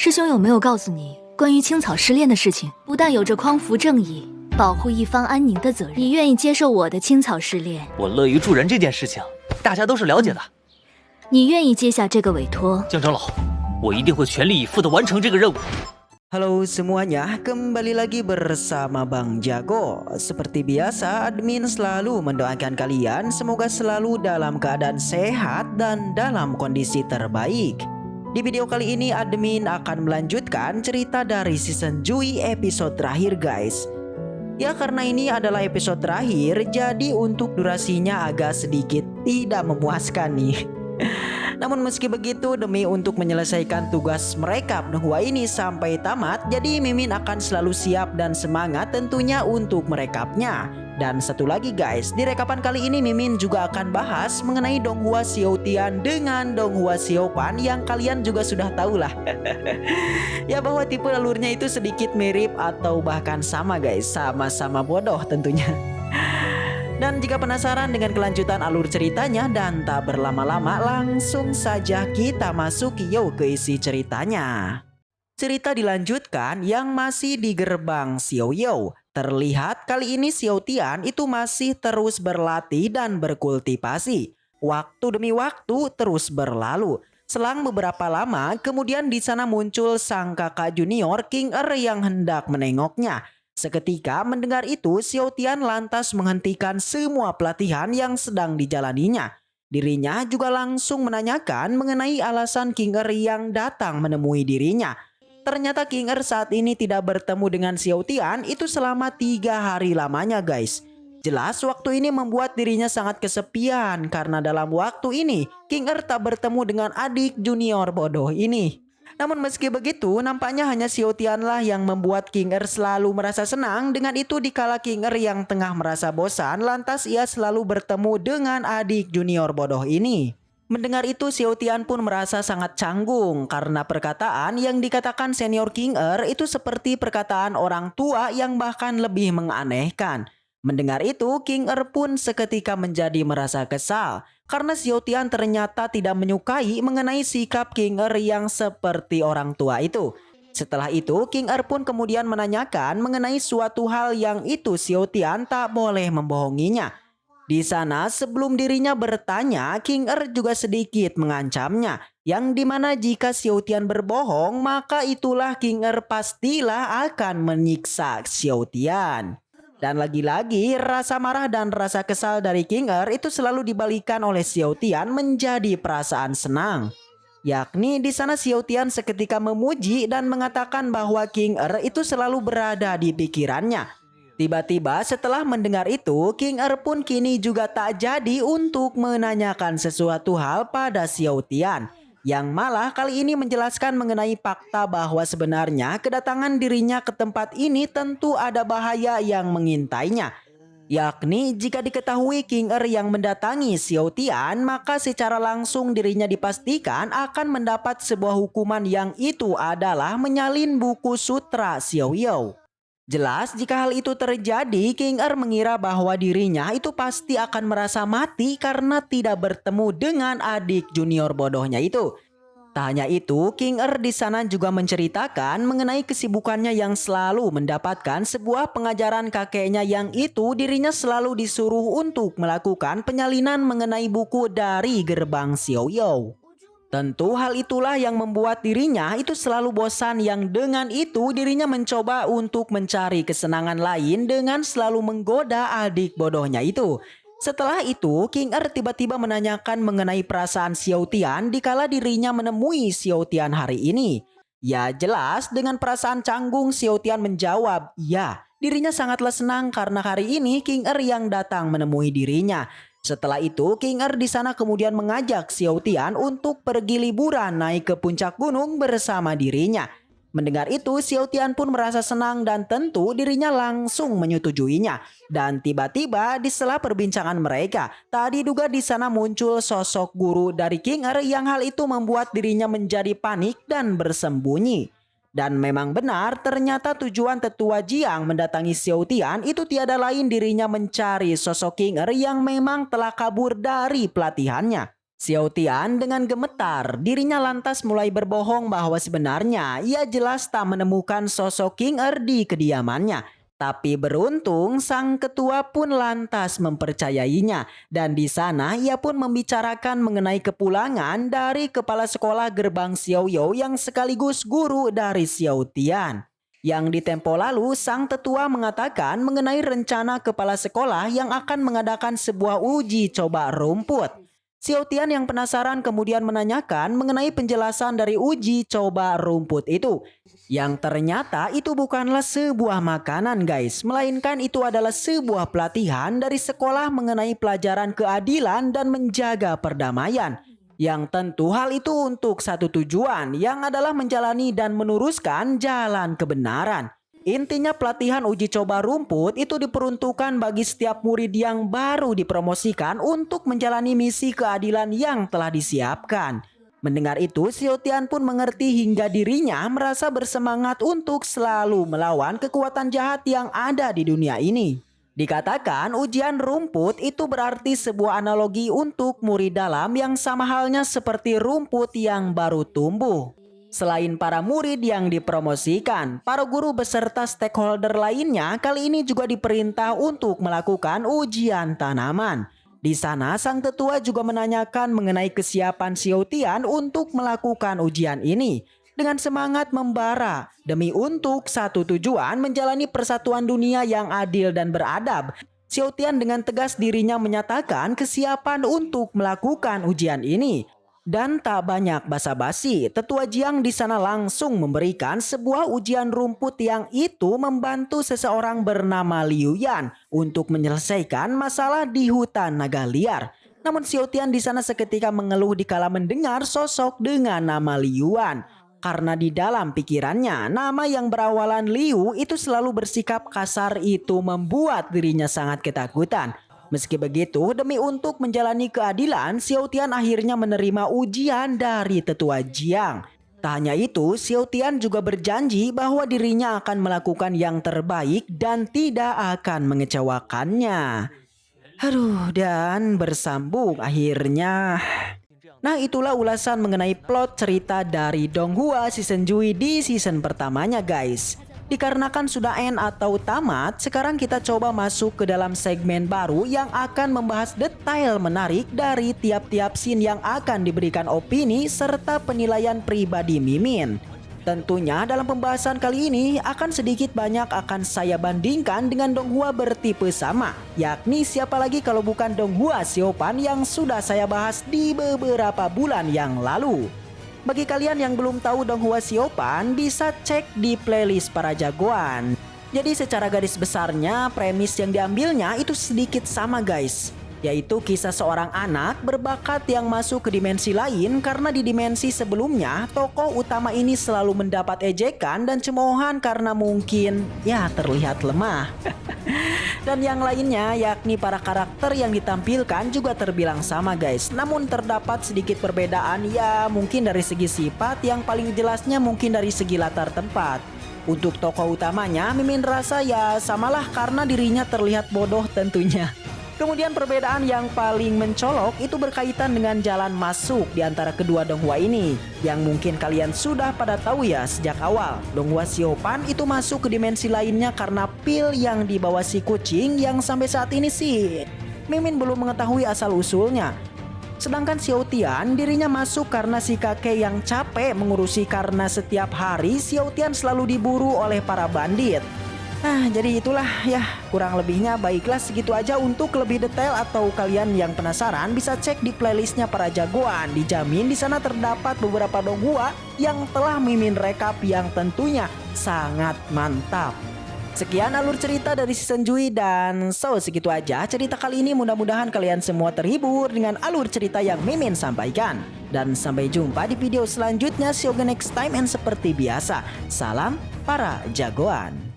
师兄有没有告诉你关于青草失恋的事情？不但有着匡扶正义、保护一方安宁的责任，你愿意接受我的青草失恋？我乐于助人这件事情，大家都是了解的。你愿意接下这个委托？江长老，我一定会全力以赴地完成这个任务。Halo semuanya, kembali lagi bersama Bang Jago. Seperti biasa, admin selalu mendoakan kalian semoga selalu dalam keadaan sehat dan dalam kondisi terbaik. Di video kali ini admin akan melanjutkan cerita dari season Jui episode terakhir guys. Ya karena ini adalah episode terakhir, jadi untuk durasinya agak sedikit tidak memuaskan nih. Namun meski begitu, demi untuk menyelesaikan tugas merekap Nahua ini sampai tamat, jadi Mimin akan selalu siap dan semangat tentunya untuk merekapnya. Dan satu lagi guys, di rekapan kali ini Mimin juga akan bahas mengenai Donghua Xiaotian dengan Donghua Xiaopan yang kalian juga sudah tahu lah. Ya bahwa tipe alurnya itu sedikit mirip atau bahkan sama guys, sama-sama bodoh tentunya. Dan jika penasaran dengan kelanjutan alur ceritanya dan tak berlama-lama, langsung saja kita masuk yuk ke isi ceritanya. Cerita dilanjutkan yang masih di gerbang Xiaoyou. Terlihat kali ini Xiaotian itu masih terus berlatih dan berkultivasi. Waktu demi waktu terus berlalu. Selang beberapa lama, kemudian di sana muncul sang kakak junior King yang hendak menengoknya. Seketika mendengar itu, Xiaotian lantas menghentikan semua pelatihan yang sedang dijalaninya. Dirinya juga langsung menanyakan mengenai alasan King yang datang menemui dirinya. Ternyata King saat ini tidak bertemu dengan Xiaotian itu selama 3 hari lamanya guys. Jelas waktu ini membuat dirinya sangat kesepian karena dalam waktu ini King tak bertemu dengan adik junior bodoh ini. Namun meski begitu, nampaknya hanya Xiaotian lah yang membuat King selalu merasa senang. Dengan itu dikala King yang tengah merasa bosan, lantas ia selalu bertemu dengan adik junior bodoh ini. Mendengar itu Xiaotian pun merasa sangat canggung karena perkataan yang dikatakan senior King itu seperti perkataan orang tua yang bahkan lebih menganehkan. Mendengar itu King pun seketika menjadi merasa kesal. Karena Xiaotian ternyata tidak menyukai mengenai sikap King yang seperti orang tua itu. Setelah itu King pun kemudian menanyakan mengenai suatu hal yang itu Xiaotian tak boleh membohonginya. Di sana sebelum dirinya bertanya, King juga sedikit mengancamnya. Yang dimana jika Xiaotian berbohong, maka itulah King pastilah akan menyiksa Xiaotian. Dan lagi-lagi rasa marah dan rasa kesal dari King itu selalu dibalikan oleh Xiaotian menjadi perasaan senang. Yakni di sana Xiaotian seketika memuji dan mengatakan bahwa King itu selalu berada di pikirannya. Tiba-tiba setelah mendengar itu, King pun kini juga tak jadi untuk menanyakan sesuatu hal pada Xiaotian. Yang malah kali ini menjelaskan mengenai fakta bahwa sebenarnya kedatangan dirinya ke tempat ini tentu ada bahaya yang mengintainya. Yakni jika diketahui King yang mendatangi Xiaotian, maka secara langsung dirinya dipastikan akan mendapat sebuah hukuman yang itu adalah menyalin buku sutra Xiaoyou. Jelas jika hal itu terjadi, King mengira bahwa dirinya itu pasti akan merasa mati karena tidak bertemu dengan adik junior bodohnya itu. Tak hanya itu, King di sana juga menceritakan mengenai kesibukannya yang selalu mendapatkan sebuah pengajaran kakeknya yang itu dirinya selalu disuruh untuk melakukan penyalinan mengenai buku dari gerbang Xiaoyou. Tentu hal itulah yang membuat dirinya itu selalu bosan, yang dengan itu dirinya mencoba untuk mencari kesenangan lain dengan selalu menggoda adik bodohnya itu. Setelah itu King tiba-tiba menanyakan mengenai perasaan Xiaotian dikala dirinya menemui Xiaotian hari ini. Ya jelas dengan perasaan canggung Xiaotian menjawab, ya dirinya sangatlah senang karena hari ini King yang datang menemui dirinya. Setelah itu King di sana kemudian mengajak Xiaotian untuk pergi liburan naik ke puncak gunung bersama dirinya. Mendengar itu Xiaotian pun merasa senang dan tentu dirinya langsung menyetujuinya. Dan tiba-tiba di sela perbincangan mereka, tak diduga di sana muncul sosok guru dari King yang hal itu membuat dirinya menjadi panik dan bersembunyi. Dan memang benar, ternyata tujuan tetua Jiang mendatangi Xiaotian itu tiada lain dirinya mencari sosok King yang memang telah kabur dari pelatihannya. Xiao Tian dengan gemetar, dirinya lantas mulai berbohong bahwa sebenarnya ia jelas tak menemukan sosok King Er di kediamannya. Tapi beruntung sang ketua pun lantas mempercayainya dan di sana ia pun membicarakan mengenai kepulangan dari kepala sekolah gerbang Xiaoyou yang sekaligus guru dari Xiao Tian. Yang di tempo lalu sang tetua mengatakan mengenai rencana kepala sekolah yang akan mengadakan sebuah uji coba rumput. Xiao Tian yang penasaran kemudian menanyakan mengenai penjelasan dari uji coba rumput itu. Yang ternyata itu bukanlah sebuah makanan guys, melainkan itu adalah sebuah pelatihan dari sekolah mengenai pelajaran keadilan dan menjaga perdamaian. Yang tentu hal itu untuk satu tujuan, yang adalah menjalani dan meneruskan jalan kebenaran. Intinya pelatihan uji coba rumput itu diperuntukkan bagi setiap murid yang baru dipromosikan untuk menjalani misi keadilan yang telah disiapkan. Mendengar itu, Xiao Tian pun mengerti hingga dirinya merasa bersemangat untuk selalu melawan kekuatan jahat yang ada di dunia ini. Dikatakan ujian rumput itu berarti sebuah analogi untuk murid dalam yang sama halnya seperti rumput yang baru tumbuh. Selain para murid yang dipromosikan, para guru beserta stakeholder lainnya kali ini juga diperintah untuk melakukan ujian tanaman. Di sana sang tetua juga menanyakan mengenai kesiapan Xiao Tian untuk melakukan ujian ini. Dengan semangat membara demi untuk satu tujuan menjalani persatuan dunia yang adil dan beradab, Xiao Tian dengan tegas dirinya menyatakan kesiapan untuk melakukan ujian ini. Dan tak banyak basa-basi, tetua Jiang di sana langsung memberikan sebuah ujian rumput yang itu membantu seseorang bernama Liu Yan untuk menyelesaikan masalah di hutan naga liar. Namun Xiao Tian di sana seketika mengeluh dikala mendengar sosok dengan nama Liu Yan. Karena di dalam pikirannya, nama yang berawalan Liu itu selalu bersikap kasar itu membuat dirinya sangat ketakutan. Meski begitu, demi untuk menjalani keadilan, Xiao Tian akhirnya menerima ujian dari tetua Jiang. Tak hanya itu, Xiao Tian juga berjanji bahwa dirinya akan melakukan yang terbaik dan tidak akan mengecewakannya. Dan bersambung akhirnya. Nah, itulah ulasan mengenai plot cerita dari Donghua Season Jui di season pertamanya guys. Dikarenakan sudah end atau tamat, sekarang kita coba masuk ke dalam segmen baru yang akan membahas detail menarik dari tiap-tiap scene yang akan diberikan opini serta penilaian pribadi Mimin. Tentunya dalam pembahasan kali ini akan sedikit banyak akan saya bandingkan dengan Donghua bertipe sama, yakni siapa lagi kalau bukan Donghua Xiaopan yang sudah saya bahas di beberapa bulan yang lalu. Bagi kalian yang belum tahu Donghua Xiaopan, bisa cek di playlist para jagoan. Jadi secara garis besarnya, premis yang diambilnya itu sedikit sama guys. Yaitu kisah seorang anak berbakat yang masuk ke dimensi lain karena di dimensi sebelumnya, tokoh utama ini selalu mendapat ejekan dan cemoohan karena mungkin ya terlihat lemah. Dan yang lainnya yakni para karakter yang ditampilkan juga terbilang sama guys. Namun terdapat sedikit perbedaan ya mungkin dari segi sifat, yang paling jelasnya mungkin dari segi latar tempat. Untuk tokoh utamanya Mimin rasa ya samalah karena dirinya terlihat bodoh tentunya. Kemudian perbedaan yang paling mencolok itu berkaitan dengan jalan masuk di antara kedua Donghua ini. Yang mungkin kalian sudah pada tahu ya sejak awal. Donghua Xiaopan itu masuk ke dimensi lainnya karena pil yang dibawa si kucing yang sampai saat ini sih Mimin belum mengetahui asal usulnya. Sedangkan Xiao Tian dirinya masuk karena si kakek yang capek mengurusi karena setiap hari Xiao Tian selalu diburu oleh para bandit. Nah, jadi itulah ya, kurang lebihnya. Baiklah, segitu aja. Untuk lebih detail atau kalian yang penasaran bisa cek di playlistnya para jagoan. Dijamin di sana terdapat beberapa Donghua yang telah Mimin rekap yang tentunya sangat mantap. Sekian alur cerita dari season Jui dan segitu aja cerita kali ini. Mudah-mudahan kalian semua terhibur dengan alur cerita yang Mimin sampaikan. Dan sampai jumpa di video selanjutnya. See you next time, and seperti biasa, salam para jagoan.